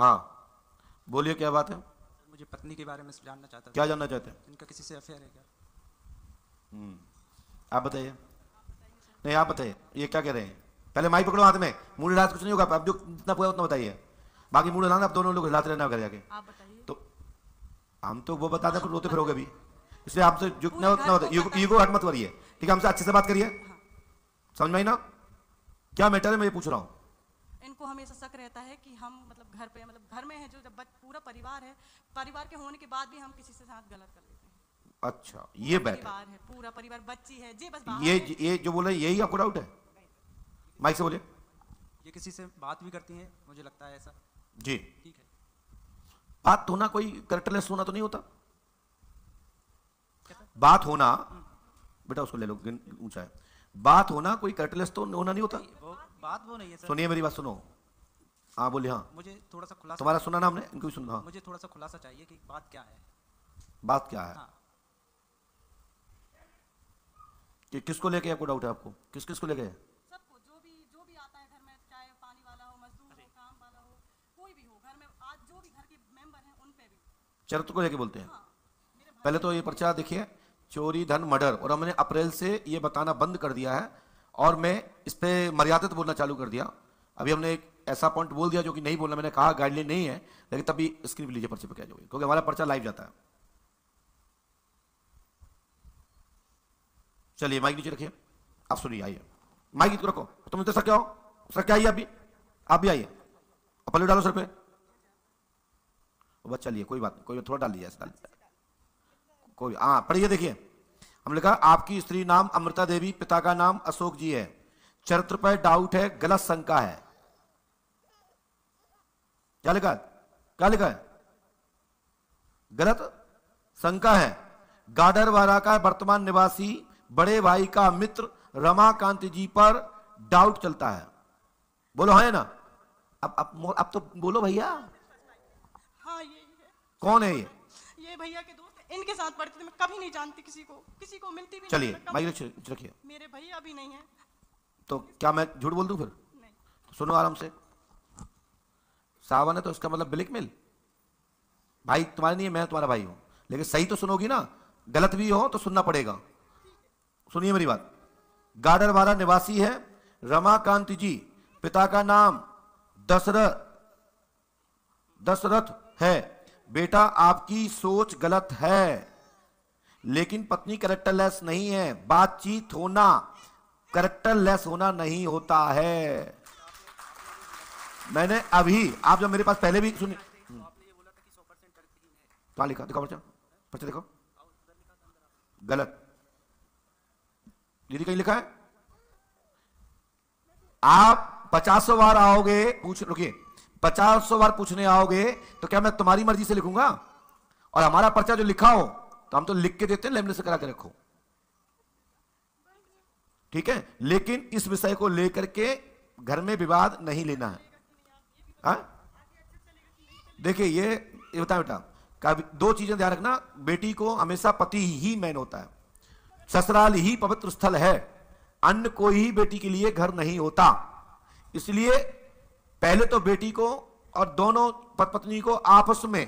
हाँ बोलिए, क्या बात है? मुझे पत्नी के बारे में जानना चाहता था। क्या जानना चाहते हैं? इनका किसी से अफेयर है क्या? आप बताइए। नहीं आप बताइए, ये क्या कह रहे हैं? पहले माइक पकड़ो हाथ में, मुंह हिलाते कुछ नहीं होगा, आप जो जितना पूरा उतना बताइए, बाकी मुंह हिलाना, आप दोनों लोग हिलाते रहना घर जाके। आप बताइए। तो हम तो वो बता दें, रोते फिरोगे भी, इसलिए आपसे जितना उतना बताइए, ईगो हट मत करिए, ठीक है? हमसे अच्छे से बात करिए, समझ में आई ना? क्या मैटर है मैं ये पूछ रहा हूँ। इनको हमेशा शक रहता है कि हम मतलब घर पे मतलब घर में है जो जब पूरा परिवार है, परिवार के होने के बाद भी हम किसी से साथ गलत कर लेते हैं। अच्छा ये बात परिवार है, पूरा परिवार, बच्ची है जी, बस ये जो बोले यही आपको डाउट है? माइक से बोलिए। ये किसी से बात भी करती हैं, मुझे लगता है ऐसा। जी ठीक है। बात होना कोई कैरेक्टरलेस होना तो नहीं होता। बात होना, बेटा उसको ले लो, ऊंचा है। बात होना कोई कैरेक्टरलेस तो होना नहीं होता। वो बात वो नहीं है सर। सुनिए मेरी बात सुनो। हाँ बोलिए। हाँ मुझे थोड़ा सा खुलासा, तुम्हारा सुना ना हमने, इनको भी सुना। हाँ मुझे थोड़ा सा खुलासा चाहिए कि बात क्या है। बात क्या है? हाँ। कि किसको लेके आपको डाउट है? आपको किस किस को लेके है? सबको, जो भी आता है घर में, चाहे पानी वाला हो, मजदूर हो, काम वाला हो, कोई भी हो घर में, आज जो भी घर के मेंबर हैं उन पे भी चरित्र को लेके बोलते हैं। पहले तो ये पर्चा देखिए, चोरी धन मर्डर, और हमने अप्रैल से ये बताना बंद कर दिया है और मैं इस पे मर्यादित बोलना चालू कर दिया। अभी हमने एक ऐसा पॉइंट बोल दिया जो कि नहीं बोलना, मैंने कहा गाइडलाइन नहीं है, लेकिन तभी स्क्रीन पे लीजिए पर्चे पे क्या जो, क्योंकि हमारा पर्चा लाइव जाता है। चलिए माइक नीचे रखिए, आप सुनिए, आइए माइक नीचे रखो। तुम इधर सर क्या हो, सर क्या आइए, आप भी आइए, पल्लू डालो सर पे बस। चलिए कोई बात नहीं, कोई थोड़ा डाल लीजिए, ऐसा डाल कोई। हाँ पढ़िए, देखिए हमने लिखा आपकी स्त्री नाम अमृता देवी, पिता का नाम अशोक जी है, चरित्र पर डाउट है, गलत शंका है। क्या लिखा है? क्या लिखा है? गलत शंका है। गाडरवारा का वर्तमान निवासी बड़े भाई का मित्र रमाकांत जी पर डाउट चलता है। बोलो हाँ है ना? अब तो बोलो भैया। हाँ यही है। कौन है ये भैया के दोस्त हैं, इनके साथ पढ़ते थे, मैं कभी नहीं जानती किसी को मिलती भी नहीं। चलिए माइक रखिए। मेरे भैया भी नहीं है। तो क्या मैं झूठ बोल दूं फिर? नहीं। तो सुनो आराम से। सावन है तो इसका मतलब ब्लैकमेल। भाई तुम्हारा नहीं है, मैं तुम्हारा भाई हूं, लेकिन सही तो सुनोगी ना, गलत भी हो तो सुनना पड़ेगा। सुनिए मेरी बात। गाडरवारा निवासी है रमाकांत जी, पिता का नाम दशरथ है। बेटा आपकी सोच गलत है, लेकिन पत्नी कैरेक्टरलेस नहीं है। बातचीत होना कैरेक्टरलेस होना नहीं होता है। मैंने अभी, आप जब मेरे पास पहले भी सुनी, कहां लिखा? दिखाओ पर्चा, पर्चा दिखाओ। गलत, दीदी कहीं लिखा है? आप 50 बार आओगे पूछ, रुकिए, 50 बार पूछने आओगे तो क्या मैं तुम्हारी मर्जी से लिखूंगा? और हमारा पर्चा जो लिखा हो तो हम तो लिख के देते हैं, लेमिनेशन करा के रखो, ठीक है? लेकिन इस विषय को लेकर के घर में विवाद नहीं लेना है। देखिए ये बता बेटा, दो चीजें ध्यान रखना, बेटी को हमेशा पति ही मैन होता है, ससुराल ही पवित्र स्थल है, अन्य कोई ही बेटी के लिए घर नहीं होता। इसलिए पहले तो बेटी को और दोनों पत्नी को आपस में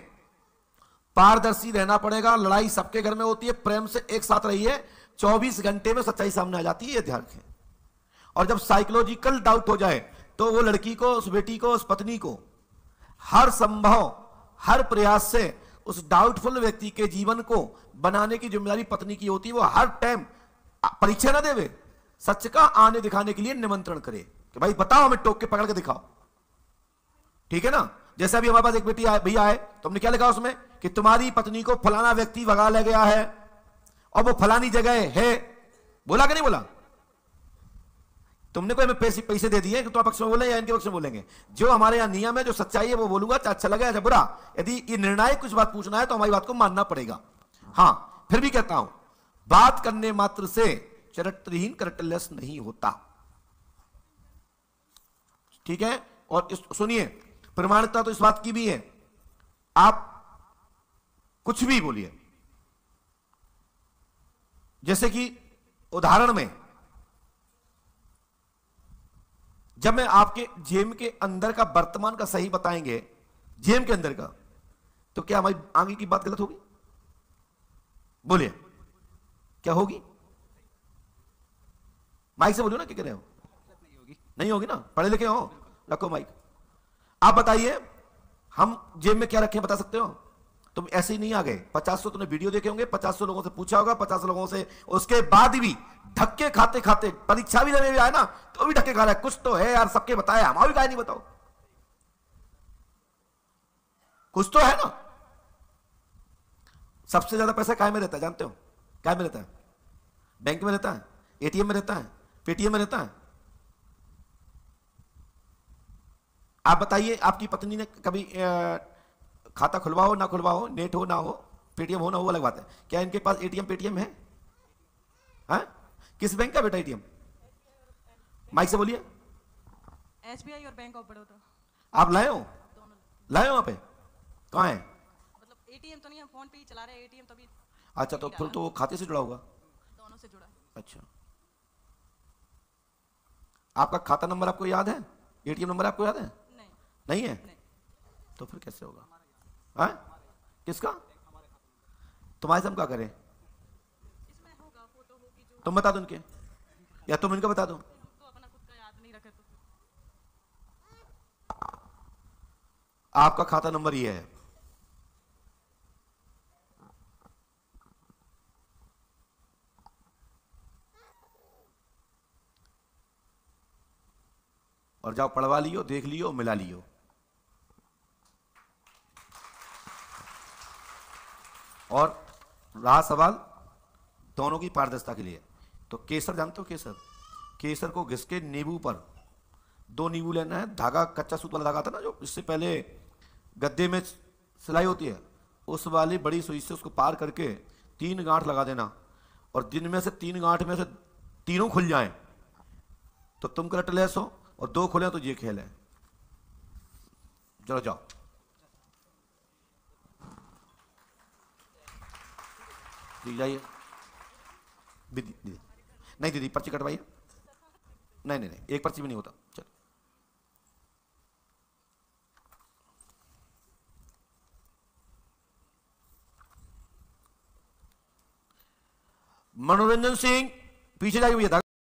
पारदर्शी रहना पड़ेगा। लड़ाई सबके घर में होती है, प्रेम से एक साथ रहिए, 24 घंटे में सच्चाई सामने आ जाती है, ये ध्यान रखें। और जब साइकोलॉजिकल डाउट हो जाए तो वो लड़की को, उस बेटी को, उस पत्नी को हर संभव, हर प्रयास से उस डाउटफुल व्यक्ति के जीवन को बनाने की जिम्मेदारी पत्नी की होती है। वो हर टाइम परीक्षा ना देवे, सच का आने दिखाने के लिए निमंत्रण करे कि भाई बताओ, हमें टोक के पकड़ के दिखाओ, ठीक है ना? जैसे अभी हमारे पास एक बेटी भैया आए तो हमने क्या लिखा उसमें कि तुम्हारी पत्नी को फलाना व्यक्ति भगा ले गया है और वो फलानी जगह है। बोला कि नहीं बोला? तुमने कोई हमें पैसे दे दिए कि तुम पक्ष में बोले या इनके पक्ष में बोलेंगे? जो हमारे यहां नियम है, जो सच्चाई है वो बोलूंगा, चाहे अच्छा लगे या बुरा। यदि ये निर्णायक कुछ बात पूछना है तो हमारी बात को मानना पड़ेगा। हाँ फिर भी कहता हूं, बात करने मात्र से चरित्रहीन कैरेक्टरलेस नहीं होता, ठीक है? और सुनिए, प्रमाणिकता तो इस बात की भी है, आप कुछ भी बोलिए, जैसे कि उदाहरण में जब मैं आपके जेब के अंदर का वर्तमान का सही बताएंगे, जेम के अंदर का, तो क्या हमारी आगे की बात गलत होगी? बोलिए, क्या होगी? माइक से बोलो ना, क्या कह रहे हो? नहीं होगी। नहीं होगी ना, पढ़े लिखे हो, रखो माइक। आप बताइए, हम जेब में क्या रखे बता सकते हो? तुम ऐसे ही नहीं आ गए, 50 तुमने वीडियो देखे होंगे, 50 लोगों से पूछा होगा, 50 लोगों से, उसके बाद भी धक्के खाते खाते परीक्षा भी देने भी आए ना, तो भी धक्के खा रहा है। कुछ तो है यार, सबके बताया, हमारी गाय नहीं बताओ, कुछ तो है ना। सबसे ज्यादा पैसा काय में रहता है जानते हो? काय में रहता है? बैंक में रहता है, एटीएम में रहता है, पेटीएम में रहता है। आप बताइए, आपकी पत्नी ने कभी खाता खुलवाओ ना खुलवाओ, नेट हो ना हो, पेटीएम हो ना हो, अलग बात है, क्या इनके पास एटीएम पेटीएम है? किस बैंक का बेटा एटीएम? माइक से बोलिए। एसबीआई और बैंक ऑफ बड़ौदा आप लाए हो? दोनों। लाए हो? वहां पे कहाँ है? मतलब एटीएम तो नहीं, हम फोन पे ही चला रहे हैं, एटीएम तभी अच्छा, तो फिर तो वो खाते से जुड़ा होगा। दोनों से जुड़ा है। अच्छा, आपका खाता नंबर आपको याद है? एटीएम नंबर आपको याद है? नहीं नहीं है? नहीं। तो फिर कैसे होगा? हाँ, किसका? तुम्हारे से हम क्या करें? इसमें होगा, फोटो होगी जो, तुम बता दो इनके, या तुम इनका बता दो। हम तो अपना खुद का याद नहीं रखे तो। आपका खाता नंबर ये है, और जाओ पढ़वा लियो, देख लियो, मिला लियो। और रहा सवाल दोनों की पारदर्शिता के लिए, तो केसर जानते हो? केसर, केसर को घिस के नींबू पर 2 नींबू लेना है, धागा कच्चा सूत वाला धागा था ना, जो इससे पहले गद्दे में सिलाई होती है, उस वाली बड़ी सुई से उसको पार करके 3 गांठ लगा देना, और दिन में से 3 गांठ में से तीनों खुल जाएं तो तुम करटलेस हो, और 2 खुले तो ये खेल है। चलो जाओ, दी जाइए। दीदी नहीं, दीदी पर्ची कटवाइए। नहीं नहीं नहीं, एक पर्ची भी नहीं होता। चलो, मनोरंजन सिंह पीछे जाइए भैया।